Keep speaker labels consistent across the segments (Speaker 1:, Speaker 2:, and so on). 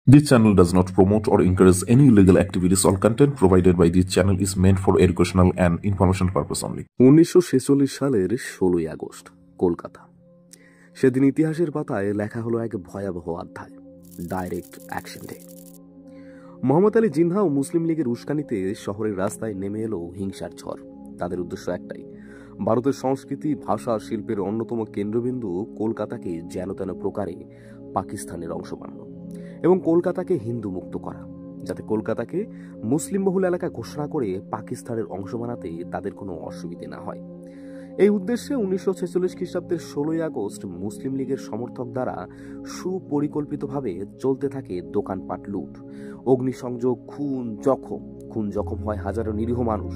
Speaker 1: This channel does not promote or encourage any illegal activities. All content provided by this channel is meant for educational and information purpose only.
Speaker 2: 1946 সালের 16ই August Kolkata. সেদিন ইতিহাসের পাতায় লেখা হলো এক ভয়াবহ অধ্যায়, direct action day. Mohammad Ali Jinnah ও মুসলিম লীগের উস্কানিতে শহরের রাস্তায় নেমে এলো হিংসার ঝড়। তাদের উদ্দেশ্য একটাই, ভারতের সংস্কৃতি, ভাষা, শিল্পের অন্যতম কেন্দ্রবিন্দু কলকাতাকে যেন তেন প্রকারে পাকিস্তানের অংশ বানানো এবং কলকাতাকে হিন্দু মুক্ত করা, যাতে কলকাতাকে মুসলিম বহুল এলাকা ঘোষণা করে পাকিস্তানের অংশ বানাতে তাদের কোনো অসুবিধে না হয়। এই উদ্দেশ্যে 1946 খ্রিস্টাব্দের 16ই আগস্ট মুসলিম লীগের সমর্থক দ্বারা সুপরিকল্পিতভাবে চলতে থাকে দোকানপাট লুট, অগ্নিসংযোগ, খুন জখম হয় হাজারো নিরীহ মানুষ,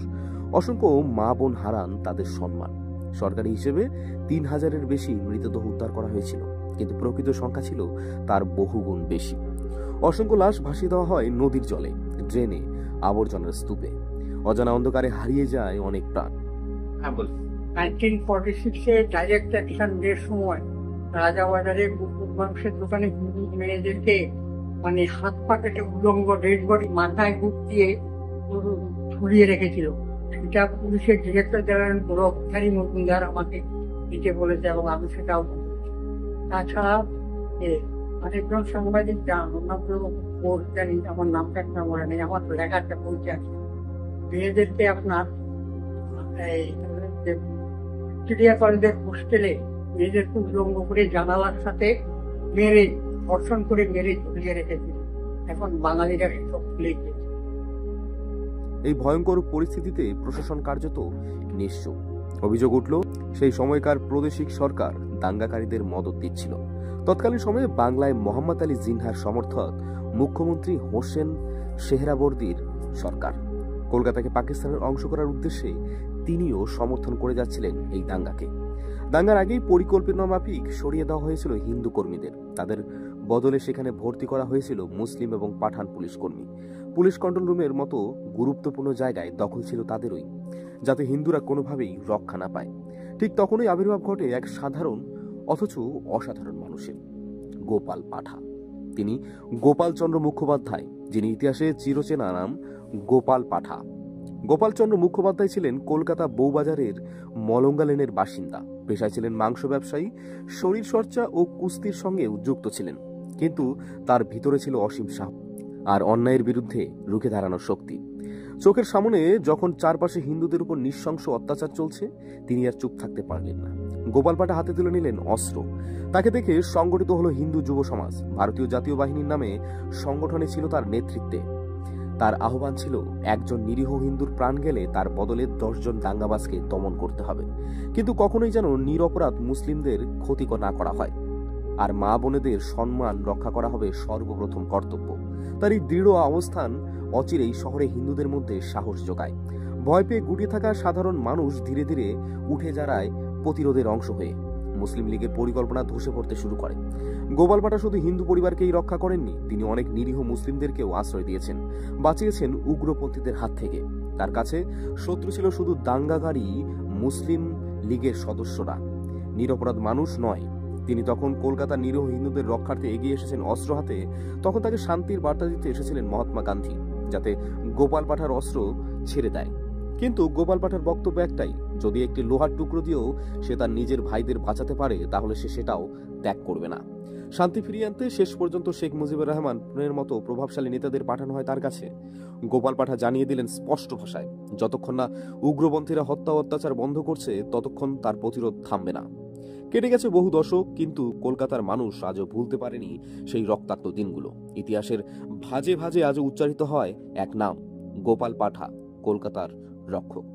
Speaker 2: অসংখ্য মা বোন হারান তাদের সম্মান। সরকারি হিসেবে 3000-এর বেশি মৃতদেহ উদ্ধার করা হয়েছিল, কিন্তু প্রকৃত সংখ্যা ছিল তার বহুগুণ বেশি। অসংখ্য লাশ ভাসিয়ে দেওয়া হয় নদীর জলে, ড্রেনে, আবর্জনার স্তূপে। অজানা অন্ধকারে হারিয়ে যায় অনেক প্রাণ।
Speaker 3: 1946-এ ডাইরেক্ট অ্যাকশন ডের সময় রাজাবাজারে মাংসের দোকানে মেয়েদেরকে হাত পা কেটে উলঙ্গ ডেড বডি মাথায় বুক দিয়ে ঝুলিয়ে রেখেছিল। এটা পুলিশের ডিরেক্টর জেনারেল বড় মজুমদার আমাকে দিতে বলেছে এবং আমি সেটাও। তাছাড়া অনেকজন সাংবাদিক জানি, আমার নামটা একটা মনে নেই, আমার লেখাটা বলতে আছে। মেয়েদেরকে আপনার ভিক্টোরিয়া কলেজের হোস্টেলে মেয়েদেরকে উলঙ্গ করে জানালার সাথে মেরে, ধর্ষণ করে মেরে ঝুলিয়ে রেখেছিল। এখন বাঙালিরা সব ভুলে গিয়েছে।
Speaker 2: এই ভয়ঙ্কর পরিস্থিতিতে প্রশাসন কার্যত নিঃস্ব। অভিযোগ উঠল, সেই সময়কার প্রাদেশিক সরকার দাঙ্গাকারীদের মদত দিচ্ছিল। তৎকালীন সময়ে বাংলায় মোহাম্মদ আলী জিন্নাহর সমর্থক মুখ্যমন্ত্রী হোসেন সেহরাবর্দীর সরকার। কলকাতাকে পাকিস্তানের অংশ করার উদ্দেশ্যে তিনিও সমর্থন করে যাচ্ছিলেন এই দাঙ্গাকে। দাঙ্গার আগেই পরিকল্পনা মাফিক সরিয়ে দেওয়া হয়েছিল হিন্দু কর্মীদের, তাদের বদলে সেখানে ভর্তি করা হয়েছিল মুসলিম এবং পাঠান পুলিশ কর্মী। পুলিশ কন্ট্রোল রুমের মতো গুরুত্বপূর্ণ জায়গায় দখল ছিল তাদেরই, যাতে হিন্দুরা কোনোভাবেই রক্ষা না পায়। ঠিক তখনই আবির্ভাব ঘটে এক সাধারণ অথচ অসাধারণ মানুষের, গোপাল পাঠা। তিনি গোপালচন্দ্র মুখোপাধ্যায়, যিনি ইতিহাসে চিরচেনা নাম গোপাল পাঠা। গোপালচন্দ্র মুখোপাধ্যায় ছিলেন কলকাতা বউবাজারের মলঙ্গা লেনের বাসিন্দা। পেশায় ছিলেন মাংস ব্যবসায়ী, শরীরচর্চা ও কুস্তির সঙ্গে যুক্ত ছিলেন, কিন্তু তার ভিতরে ছিল অসীম সাহস আর অন্যায়ের বিরুদ্ধে রুখে দাঁড়ানোর শক্তি। চোখের সামনে যখন চারপাশে হিন্দুদের উপর নৃশংস অত্যাচার চলছে, তিনি আর চুপ থাকতে পারলেন না। গোপাল পাঠা হাতে তুলে নিলেন অস্ত্র। তাকে দেখে সংগঠিত হলো হিন্দু যুব সমাজ। ভারতীয় জাতীয় বাহিনীর নামে সংগঠনে ছিল তার নেতৃত্বে। তার আহ্বান ছিল, একজন নিরীহ হিন্দুর প্রাণ গেলে তার বদলে 10 জন দাঙ্গাবাজকে দমন করতে হবে, কিন্তু কখনোই যেন নিরপরাধ মুসলিমদের ক্ষতি না করা হয়, আর মা বোনেদের সম্মান রক্ষা করা হবে সর্বপ্রথম কর্তব্য। তার এই দৃঢ় অবস্থান অচিরেই শহরে হিন্দুদের মধ্যে সাহস যোগায়। ভয় পেয়ে গুটিয়ে থাকা সাধারণ মানুষ ধীরে ধীরে উঠে দাঁড়ায় প্রতিরোধের অংশ হয়ে। মুসলিম লীগের পরিকল্পনা ধসে পড়তে শুরু করে। গোপাল পাঠা শুধু হিন্দু পরিবারকেই রক্ষা করেননি, তিনি অনেক নিরীহ মুসলিমদেরকেও আশ্রয় দিয়েছেন, বাঁচিয়েছেন উগ্রপন্থীদের হাত থেকে। তার কাছে শত্রু ছিল শুধু দাঙ্গাকারী মুসলিম লীগের সদস্যরা, নিরপরাধ মানুষ নয়। তিনি তখন কলকাতার নিরীহ হিন্দুদের রক্ষার্থে এগিয়ে এসেছেন অস্ত্র হাতে। তখন তাকে শান্তির বার্তা দিতে এসেছিলেন মহাত্মা গান্ধী, যাতে গোপাল পাঠার অস্ত্র ছেড়ে দেয়। কিন্তু গোপাল পাঠার বক্তব্য একটাই, যদি একটি লোহার টুকরো দিয়েও সে তার নিজের ভাইদের বাঁচাতে পারে, তাহলে সে সেটাও ত্যাগ করবে না। শান্তি ফিরিয়ে আনতে শেষ পর্যন্ত শেখ মুজিবুর রহমানের মতো প্রভাবশালী নেতাদের পাঠানো হয় তার কাছে। গোপাল পাঠা জানিয়ে দিলেন স্পষ্ট ভাষায়, যতক্ষণ না উগ্রপন্থীরা হত্যা অত্যাচার বন্ধ করছে, ততক্ষণ তার প্রতিরোধ থামবে না। কেটে গেছে বহু দশক, কিন্তু কলকাতার মানুষ আজও ভুলতে পারেনি সেই রক্তাক্ত দিনগুলো। ইতিহাসের ভাজে ভাজে আজও উচ্চারিত হয় এক নাম, গোপাল পাঠা, কলকাতার রক্ষক।